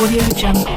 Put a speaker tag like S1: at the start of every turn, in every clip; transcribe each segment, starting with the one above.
S1: Audio Jungle.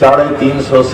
S2: 350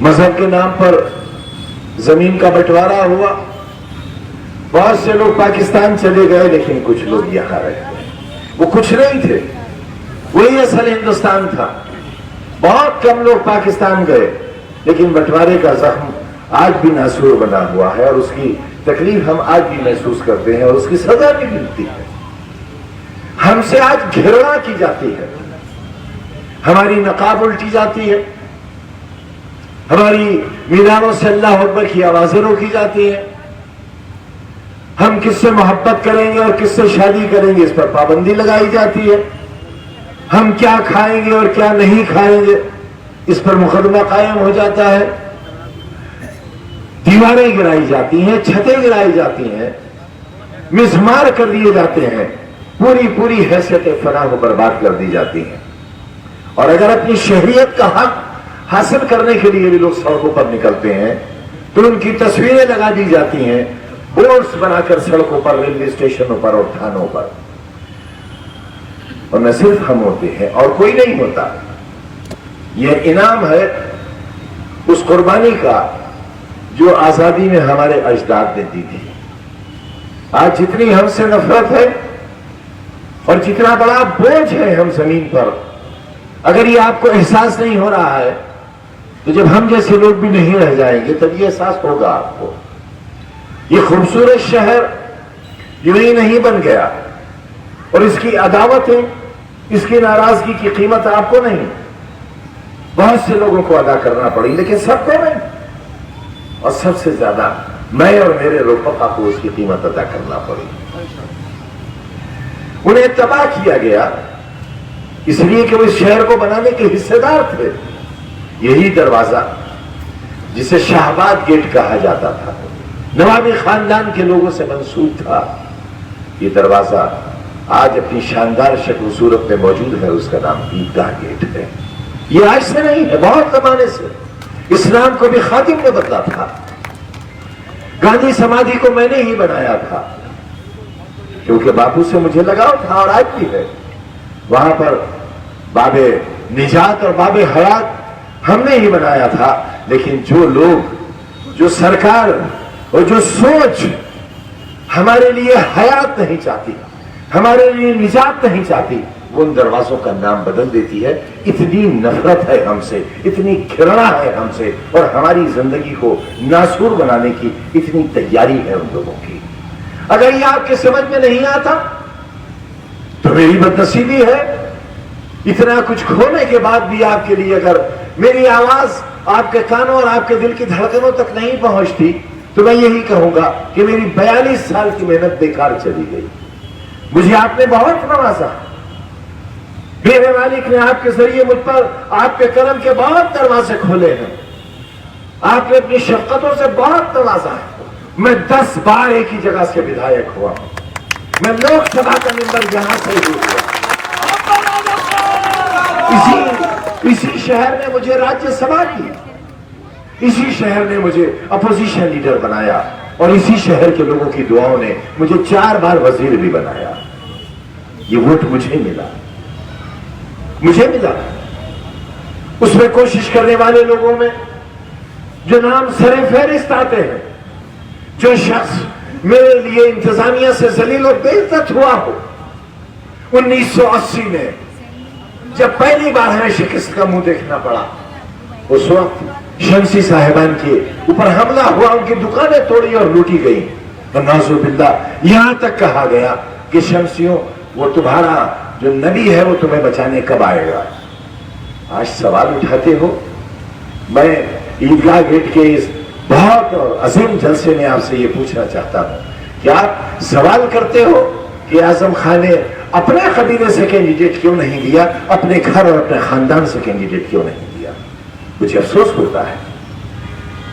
S2: مذہب کے نام پر زمین کا بٹوارا ہوا، بہت سے لوگ پاکستان چلے گئے لیکن کچھ لوگ یہاں رہ گئے. وہ کچھ نہیں تھے، وہی اصل ہندوستان تھا. بہت کم لوگ پاکستان گئے لیکن بٹوارے کا زخم آج بھی ناسور بنا ہوا ہے، اور اس کی تکلیف ہم آج بھی محسوس کرتے ہیں، اور اس کی سزا بھی ملتی ہے. ہم سے آج گھرنا کی جاتی ہے، ہماری نقاب الٹی جاتی ہے، ہماری میدانوں سے اللہ اکبر کی آوازیں روکی جاتی ہیں. ہم کس سے محبت کریں گے اور کس سے شادی کریں گے اس پر پابندی لگائی جاتی ہے. ہم کیا کھائیں گے اور کیا نہیں کھائیں گے اس پر مقدمہ قائم ہو جاتا ہے. دیواریں گرائی جاتی ہیں، چھتیں گرائی جاتی ہیں، مسمار کر دیے جاتے ہیں، پوری حیثیت فلاح و برباد کر دی جاتی ہیں. اور اگر اپنی شہریت کا حق حاصل کرنے کے لیے بھی لوگ سڑکوں پر نکلتے ہیں تو ان کی تصویریں لگا دی جاتی ہیں، بورڈز بنا کر سڑکوں پر، ریلوے اسٹیشنوں پر اور تھانوں پر. اور نہ صرف ہم ہوتے ہیں اور کوئی نہیں ہوتا. یہ انعام ہے اس قربانی کا جو آزادی میں ہمارے اجداد نے دی تھی. آج جتنی ہم سے نفرت ہے اور جتنا بڑا بوجھ ہے ہم زمین پر، اگر یہ آپ کو احساس نہیں ہو رہا ہے تو جب ہم جیسے لوگ بھی نہیں رہ جائیں گے تب یہ احساس ہوگا آپ کو. یہ خوبصورت شہر یوں ہی نہیں بن گیا، اور اس کی عداوتیں، اس کی ناراضگی کی قیمت آپ کو نہیں، بہت سے لوگوں کو ادا کرنا پڑی، لیکن سب کو نہیں. اور سب سے زیادہ میں اور میرے رفقا کو اس کی قیمت ادا کرنا پڑی. انہیں تباہ کیا گیا اس لیے کہ وہ اس شہر کو بنانے کے حصے دار تھے. یہی دروازہ جسے شاہباد گیٹ کہا جاتا تھا، نوابی خاندان کے لوگوں سے منسوب تھا، یہ دروازہ آج اپنی شاندار شکل و صورت میں موجود ہے. اس کا نام عیدگاہ گیٹ ہے. یہ آج سے نہیں ہے، بہت زمانے سے. اسلام کو بھی خادم نے بدلا تھا. گاندھی سمادھی کو میں نے ہی بنایا تھا کیونکہ باپو سے مجھے لگاؤ تھا، اور آج بھی ہے. وہاں پر باب نجات اور باب حیات ہم نے ہی بنایا تھا. لیکن جو لوگ، جو سرکار اور جو سوچ ہمارے لیے حیات نہیں چاہتی، ہمارے لیے نجات نہیں چاہتی، وہ ان دروازوں کا نام بدل دیتی ہے. اتنی نفرت ہے ہم سے، اتنی گھرنا ہے ہم سے، اور ہماری زندگی کو ناسور بنانے کی اتنی تیاری ہے ان لوگوں کی. اگر یہ آپ کے سمجھ میں نہیں آتا تو میری بدنصیبی ہے. اتنا کچھ کھونے کے بعد بھی آپ کے لیے اگر میری آواز آپ کے کانوں اور آپ کے دل کی دھڑکنوں تک نہیں پہنچتی تو میں یہی کہوں گا کہ میری 42 سال کی محنت بیکار چلی گئی. مجھے آپ نے بہت نوازا، میرے مالک نے آپ کے ذریعے مجھ پر آپ کے کرم کے بہت دروازے کھولے ہیں. آپ نے اپنی شفقتوں سے بہت نوازا ہے. میں 10 بار ایک ہی جگہ سے ودھایک ہوا. میں لوک سبھا کا ممبر یہاں سے ہی ہوا. اسی شہر نے مجھے راجیہ سبھا کی، اسی شہر نے مجھے اپوزیشن لیڈر بنایا، اور اسی شہر کے لوگوں کی دعاؤں نے مجھے 4 بار وزیر بھی بنایا. یہ ووٹ مجھے ملا. اس میں کوشش کرنے والے لوگوں میں جو نام سر فہرست آتے ہیں، جو شخص میرے لیے انتظامیہ سے ذلیل اور بے عزت ہوا ہو. 1980 میں جب پہلی بار ہمیں شکست کا منہ دیکھنا پڑا، اس وقت شمسی صاحبان کے اوپر حملہ ہوا، ان کی دکانیں توڑی اور لوٹی گئی، اور نعوذ باللہ یہاں تک کہا گیا کہ شمسیوں، وہ تمہارا جو نبی ہے وہ تمہیں بچانے کب آئے گا. آج سوال اٹھاتے ہو. میں عیدگاہ گیٹ کے اس بہت عظیم جلسے میں آپ سے یہ پوچھنا چاہتا ہوں کہ آپ سوال کرتے ہو کہ اعظم خان نے اپنے قبیلے سے کینڈیڈیٹ کیوں نہیں دیا، اپنے گھر اور اپنے خاندان سے کینڈیڈیٹ کیوں نہیں دیا. مجھے افسوس ہوتا ہے،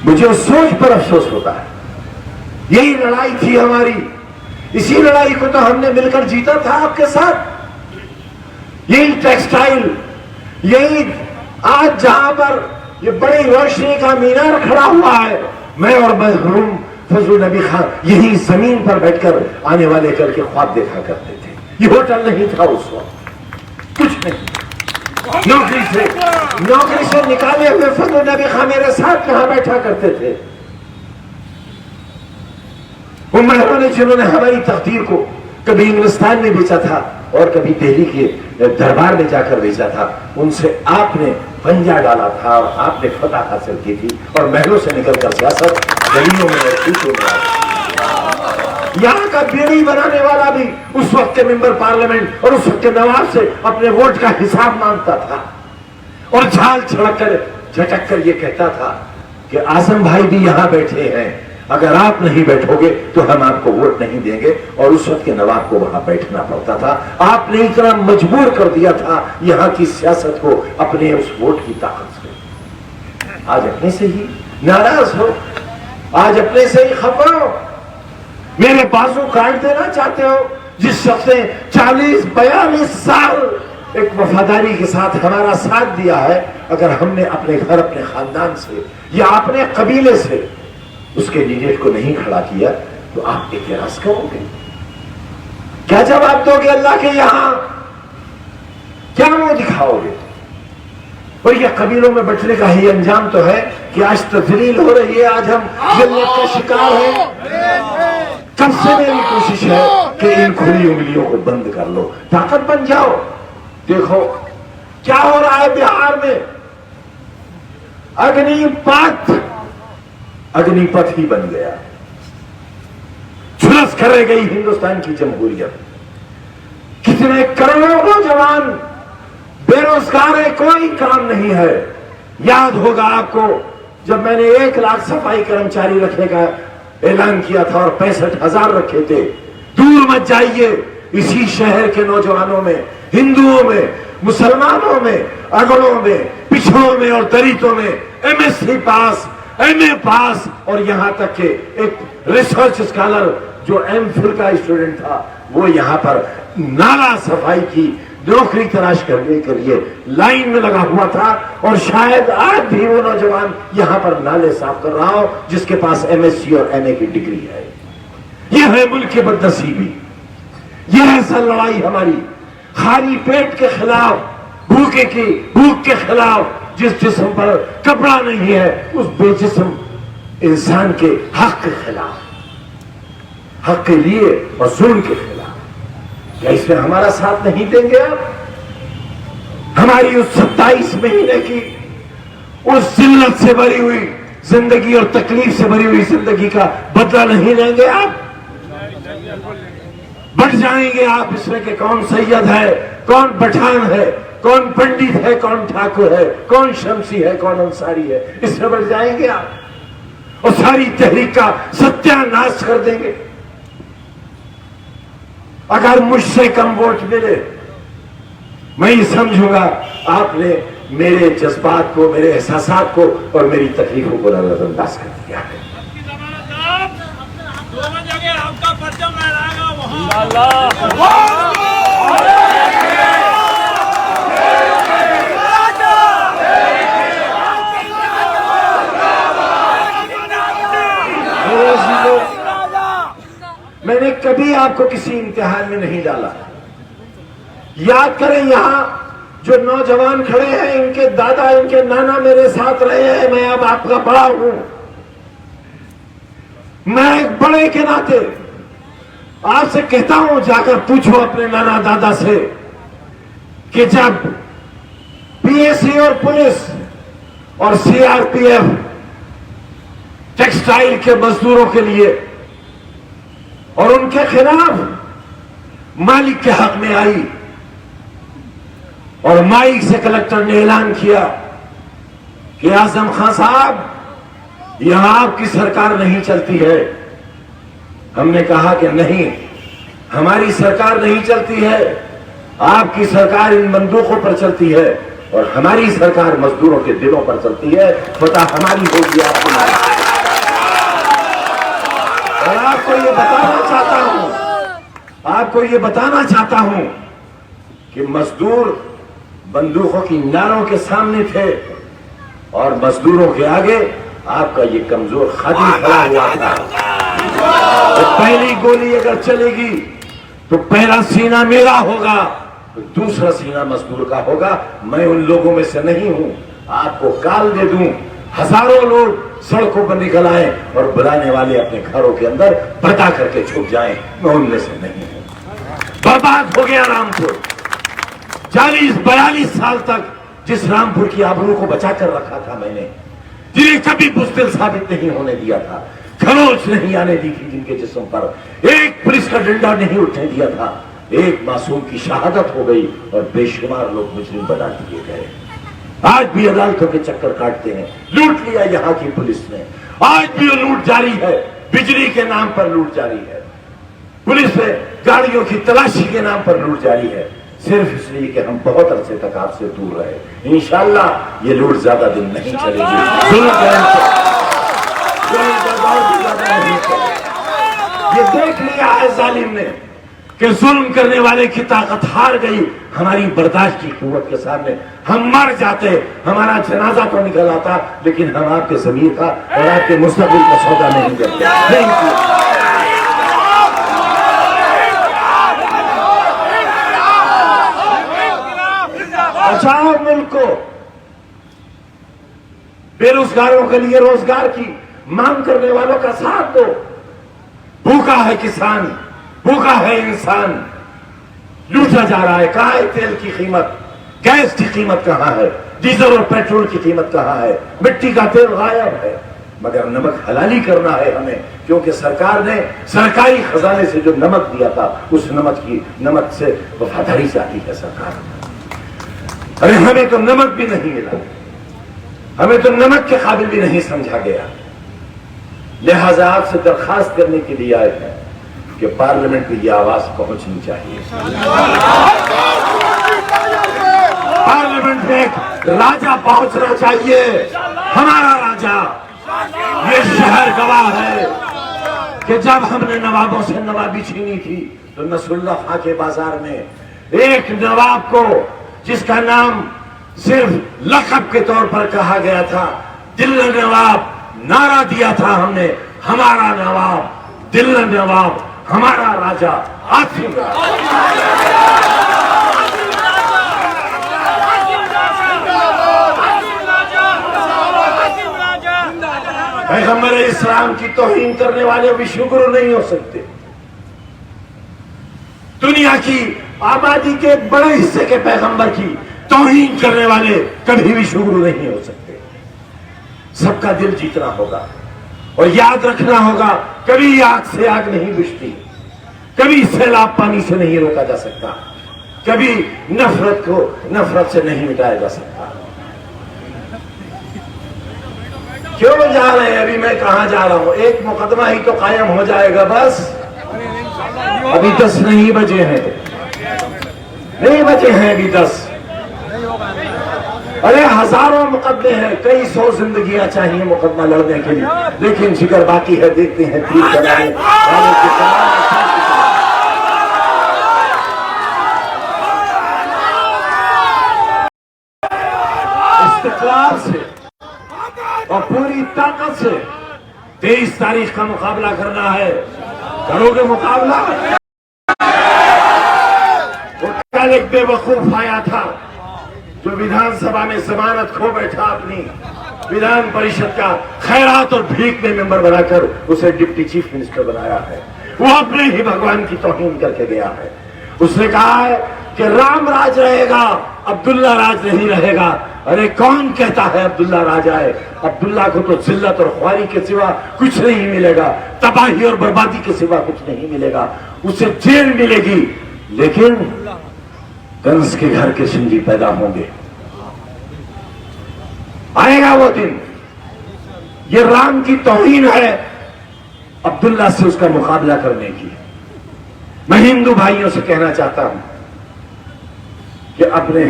S2: مجھے اس سوچ پر افسوس ہوتا ہے. یہی لڑائی تھی ہماری، اسی لڑائی کو تو ہم نے مل کر جیتا تھا آپ کے ساتھ. یہی ٹیکسٹائل، یہی آج جہاں پر یہ بڑی روشنی کا مینار کھڑا ہوا ہے، میں اور مرحوم فضل نبی خان یہی زمین پر بیٹھ کر آنے والے کل کے خواب دیکھا کرتے تھے. یہ ہوٹل نہیں تھا اس وقت، کچھ نہیں.
S1: نوکری سے نکالے ہوئے فضل نبی خان میرے ساتھ کہاں بیٹھا کرتے تھے؟ وہ مہربان جنہوں نے ہماری تقدیر کو کبھی ہندوستان میں بیچا تھا اور کبھی دہلی کے دربار میں جا کر بیچا تھا، ان سے آپ نے پنجہ ڈالا تھا اور آپ نے فتح حاصل کی تھی، اور محلوں سے نکل کر سیاست گلیوں میں اور کوچوں میں آئی۔ یہاں کا بیڑی بنانے والا بھی اس وقت کے ممبر پارلیمنٹ اور اس وقت کے نواب سے اپنے ووٹ کا حساب مانگتا تھا، اور جھال جھٹک کر یہ کہتا تھا کہ اعظم بھائی بھی یہاں بیٹھے ہیں، اگر آپ نہیں بیٹھو گے تو ہم آپ کو ووٹ نہیں دیں گے، اور اس وقت کے نواب کو وہاں بیٹھنا پڑتا تھا۔ آپ نے اتنا مجبور کر دیا تھا یہاں کی سیاست کو اپنے اس ووٹ کی طاقت سے۔ آج اپنے سے ہی ناراض ہو، آج اپنے سے ہی خفا ہو، میرے بازو کاٹ دینا چاہتے ہو، جس شخص نے 40-42 سال ایک وفاداری کے ساتھ ہمارا ساتھ دیا ہے، اگر ہم نے اپنے گھر اپنے خاندان سے یا اپنے قبیلے سے اس کے کینڈیڈیٹ کو نہیں کھڑا کیا تو آپ اعتراض کرو گے؟ کیا جواب دو گے اللہ کے یہاں؟ کیا منہ دکھاؤ گے؟ اور یہ قبیلوں میں بٹنے کا ہی انجام تو ہے کہ آج تذلیل ہو رہی ہے، آج ہم ذلت کا شکار ہیں۔ کب سے میری کوشش ہے کہ ان کھلی انگلیوں کو بند کر لو، طاقت بن جاؤ۔ دیکھو کیا ہو رہا ہے بہار میں، اگنی پتھ ہی بن گیا، جھلس کر رہ گئی ہندوستان کی جمہوریت۔ کتنے کروڑوں نوجوان بے روزگار ہے، کوئی کام نہیں ہے۔ یاد ہوگا آپ کو جب میں نے 1 لاکھ صفائی کرمچاری رکھنے کا اعلان کیا تھا اور 65,000 رکھے تھے۔ دور مت جائیے، اسی شہر کے نوجوانوں میں، ہندوؤں میں، مسلمانوں میں، اگڑوں میں، پچھڑوں میں اور دلتوں میں ایم ایس سی پاس، ایم اے پاس، اور یہاں تک کہ ایک ریسرچ اسکالر جو ایم فل کا اسٹوڈنٹ تھا، وہ یہاں پر نالا صفائی کی نوکری تلاش کرنے کے لیے لائن میں لگا ہوا تھا، اور شاید آج بھی وہ نوجوان یہاں پر نالے صاف کر رہا ہو جس کے پاس ایم ایس سی اور ایم اے کی ڈگری ہے۔ یہ ہے ملک کی بدنصیبی، یہ ہے سر لڑائی ہماری خالی پیٹ کے خلاف، بھوک کے خلاف، جس جسم پر کپڑا نہیں ہے اس بے جسم انسان کے حق کے خلاف، حق کے لیے اور ظلم کے خلاف۔ کیا اس میں ہمارا ساتھ نہیں دیں گے آپ؟ ہماری اس 27 مہینے کی اس ذلت سے بھری ہوئی زندگی اور تکلیف سے بھری ہوئی زندگی کا بدلہ نہیں لیں گے آپ؟ بٹ جائیں گے آپ اس میں کہ کون سید ہے، کون پٹھان ہے، کون پنڈت ہے، کون ٹھاکر ہے، کون شمسی ہے، کون انصاری ہے، اس میں بٹ جائیں گے آپ اور ساری تحریک کا ستیہ ناش کر دیں گے؟ اگر مجھ سے کم ووٹ ملے میں یہ سمجھوں گا آپ نے میرے جذبات کو، میرے احساسات کو اور میری تکلیفوں کو نظر انداز کر دیا ہے۔ میں نے کبھی آپ کو کسی امتحان میں نہیں ڈالا۔ یاد کریں یہاں جو نوجوان کھڑے ہیں، ان کے دادا، ان کے نانا میرے ساتھ رہے ہیں، میں اب آپ کا بڑا ہوں۔ میں ایک بڑے کے ناطے آپ سے کہتا ہوں، جا کر پوچھو اپنے نانا دادا سے کہ جب پی ایس سی اور پولیس اور C R P F textile کے مزدوروں کے لیے اور ان کے خلاف مالک کے حق میں آئی اور مائک سے کلکٹر نے اعلان کیا کہ اعظم خان صاحب یہاں آپ کی سرکار نہیں چلتی ہے، ہم نے کہا کہ نہیں، ہماری سرکار نہیں چلتی ہے، آپ کی سرکار ان بندوقوں پر چلتی ہے اور ہماری سرکار مزدوروں کے دلوں پر چلتی ہے، فتح ہماری ہوگی آپ کو۔ اور آپ کو یہ بتانا چاہتا ہوں، آپ کو یہ بتانا چاہتا ہوں کہ مزدور بندوقوں کی ناروں کے سامنے تھے اور مزدوروں کے آگے آپ کا یہ کمزور خادم کھڑا ہوا تھا۔ پہلی گولی اگر چلے گی تو پہلا سینہ میرا ہوگا تو دوسرا سینہ مزدور کا ہوگا. میں ان لوگوں میں سے نہیں ہوں. آپ کو کال دے دوں, ہزاروں لوگ سڑکوں پر نکل آئیں اور بلانے والے اپنے گھروں کے اندر بتا کر کے چھپ جائیں, میں ان میں سے نہیں ہوں. برباد ہو گیا رامپور. 40-42 سال تک جس رامپور کی آبرو کو بچا کر رکھا تھا میں نے, جنہیں کبھی بزدل ثابت نہیں ہونے دیا تھا, کھروچ نہیں آنے دی تھی جن کے جسم پر, ایک پولیس کا ڈنڈا نہیں اٹھنے دیا تھا, ایک معصوم کی شہادت ہو گئی اور بے شمار لوگ مجرم بنا دیے گئے. آج بھی عدالتوں کے چکر کاٹتے ہیں. لوٹ لیا یہاں کی پولیس نے, آج بھی وہ لوٹ جاری ہے. بجلی کے نام پر لوٹ جاری ہے, پولیس میں گاڑیوں کی تلاشی کے نام پر لوٹ جاری ہے, صرف اس لیے کہ ہم بہت عرصے تک آپ سے دور رہے. انشاءاللہ یہ لوٹ زیادہ دن نہیں چلے گی. یہ دیکھ لیا ہے ظالم نے کہ ظلم کرنے والے کی طاقت ہار گئی. ہماری برداشت کی قوت کے سامنے ہم مر جاتے, ہمارا جنازہ تو نکل آتا, لیکن ہم آپ کے ضمیر کا اور آپ کے مستقبل کا سودا نہیں کرتے. بچاؤ ملک کو. بے روزگاروں کے لیے روزگار کی مانگ کرنے والوں کا ساتھ دو. بھوکا ہے کسان, بھوکا ہے انسان, لوٹا جا رہا ہے. کہاں ہے تیل کی قیمت, گیس کی قیمت کہاں ہے, ڈیزل اور پیٹرول کی قیمت کہاں ہے, مٹی کا تیل غائب ہے. مگر نمک حلالی کرنا ہے ہمیں, کیونکہ سرکار نے سرکاری خزانے سے جو نمک دیا تھا اس نمک سے وفاداری چاہتی ہے سرکار. ارے ہمیں تو نمک بھی نہیں ملا, ہمیں تو نمک کے قابل بھی نہیں سمجھا گیا. لہذا آپ سے درخواست کرنے کے لیے آئے ہیں کہ پارلیمنٹ میں یہ آواز پہنچنی چاہیے. پارلیمنٹ میں ایک راجہ پہنچنا چاہیے, ہمارا راجہ. یہ شہر گواہ ہے کہ جب ہم نے نوابوں سے نوابی چھینی تھی تو نصر اللہ خان کے بازار میں ایک نواب کو جس کا نام صرف لقب کے طور پر کہا گیا تھا, دل نواب نعرہ دیا تھا ہم نے, ہمارا نواب, دل نواب, ہمارا راجہ آصف پیغمبر اسلام کی توہین کرنے والے بھی شکر نہیں ہو سکتے. دنیا کی آبادی کے ایک بڑے حصے کے پیغمبر کی توہین کرنے والے کبھی بھی شکر نہیں ہو سکتے. سب کا دل جیتنا ہوگا اور یاد رکھنا ہوگا, کبھی آگ سے آگ نہیں بجھتی, کبھی سیلاب پانی سے نہیں روکا جا سکتا, کبھی نفرت کو نفرت سے نہیں مٹایا جا سکتا. کیوں جا رہے ہیں, ابھی میں کہاں جا رہا ہوں, ایک مقدمہ ہی تو قائم ہو جائے گا بس. ابھی 10 نہیں بجے ہیں, نہیں بجے ہیں ابھی 10. ارے ہزاروں مقدمے ہیں, کئی 100 زندگیاں چاہیے مقدمہ لڑنے کے لیے, لیکن فکر باقی ہے. دیکھتے ہیں تیر چلائیں استقلال سے اور پوری طاقت سے 23 تاریخ کا مقابلہ کرنا ہے. کرو گے مقابلہ؟ وہ کل ایک بے وقوف آیا تھا جو ویدھان سبھا میں ضمانت کھو بیٹھا, اپنی ویدھان پریشد کا خیرات اور بھیک میں ممبر بنا کر اسے ڈپٹی چیف منسٹر بنایا ہے. وہ اپنے ہی بھگوان کی توہین کر کے گیا ہے. اس نے کہا ہے کہ رام راج رہے گا, عبداللہ راج نہیں رہے گا. ارے کون کہتا ہے عبداللہ راج آئے؟ عبداللہ کو تو ذلت اور خواری کے سوا کچھ نہیں ملے گا, تباہی اور بربادی کے سوا کچھ نہیں ملے گا. اسے جیل ملے گی, لیکن کنس کے گھر کے سنجی پیدا ہوں گے. آئے گا وہ دن. یہ رام کی توہین ہے عبداللہ سے اس کا مقابلہ کرنے کی. میں ہندو بھائیوں سے کہنا چاہتا ہوں کہ اپنے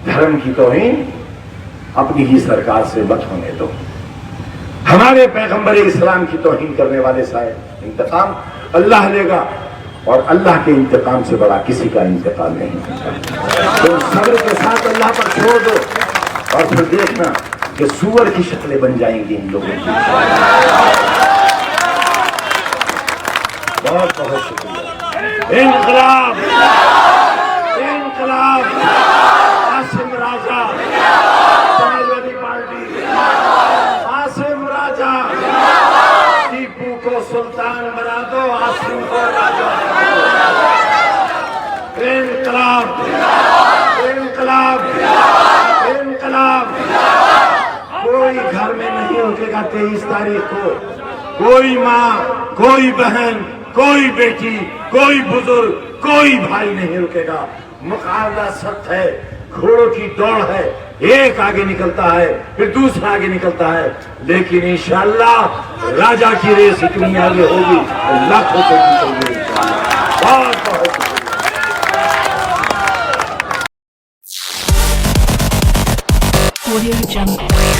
S1: دھرم کی توہین اپنی ہی سرکار سے مت ہونے دو. ہمارے پیغمبر اسلام کی توہین کرنے والے سے انتقام اللہ لے گا, اور اللہ کے انتقام سے بڑا کسی کا انتقام نہیں. تو صبر کے ساتھ اللہ پر چھوڑ دو اور پھر دیکھنا کہ سور کی شکلیں بن جائیں گی ان لوگوں کی. بہت بہت شکریہ. انقلاب انقلاب عاصم راجہ سماجوادی پارٹی عاصم راجہ ٹیپو کو سلطان بنا دو عاصم کو راجہ انقلاب انقلاب انقلاب کوئی گھر میں نہیں رکے گا 23 تاریخ کو کوئی ماں کوئی بہن کوئی بیٹی کوئی بزرگ کوئی بھائی نہیں رکے گا مقابلہ سخت ہے گھوڑوں کی دوڑ ہے ایک آگے نکلتا ہے پھر دوسرا آگے نکلتا ہے لیکن انشاءاللہ راجہ کی ریس اتنی آگے ہوگی لاکھوں سے نکل گئی بہت بہت
S3: Audio Jungle.